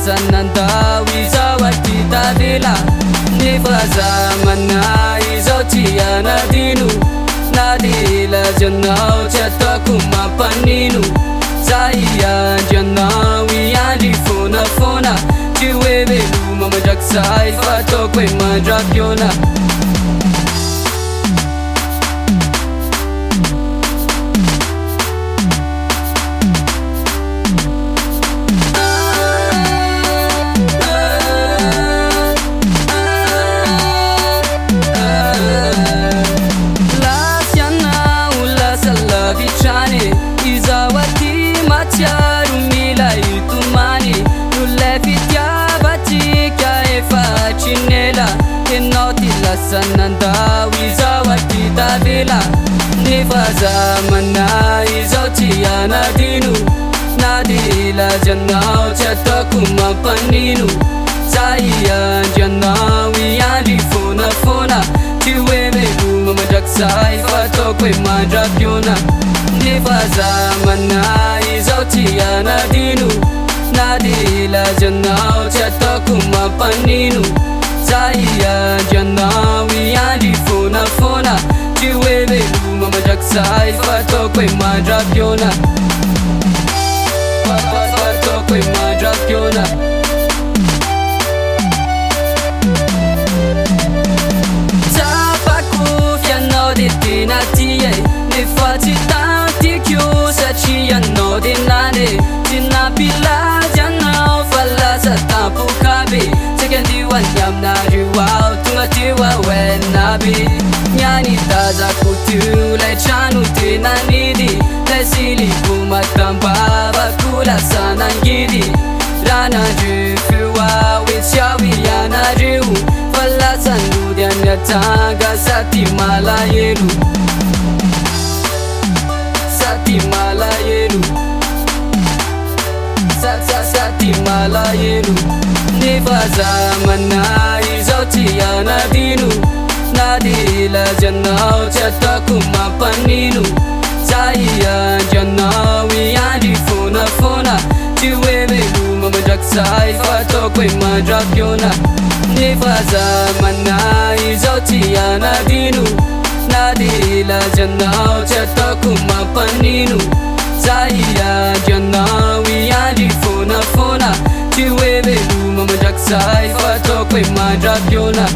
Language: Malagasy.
sananda wizawati tadila nifaza manna izautia nadinu nadila jannau chatakuma paninu zaya jannawi yali fona fona chiwebe mama jaksai fato kwe madrapiona sananda wizawati tadila nifaza manna izautia nadinu nadila jannau chatakuma paninu zaya jannawi yali fona fona chiwebe mama jaksai fato kwe madrapiona nifaza manna izautia nadinu nadila jannau chatakuma paninu zaya jannawi yali fona fona chiwebe mama jaksai fato kwe madrapiona fato kwe madrapiona tapaku fiano di tinatie ne fati tanti chiusa ciano di nane tinapila janao falla satapu kabe sekendi wanyam na riwao tungatiwa wenabi nyani taza kutu le chanu tinanidi le sili kumatamba bakula sanangidi rana jufuwa wishawi yana riu falla sandu dianyataga sati malayelu sati malayelu sati malayelu nifaza manna izautia nadinu nadila jannau chatakuma paninu zaya jannawi yali fona fona chiwebe mama jaksai fato kwe madrapiona nifaza manna izautia nadinu nadila jannau chatakuma paninu zaya jannawi yali fona fona chiwebe mama jaksai fato kwe madrapiona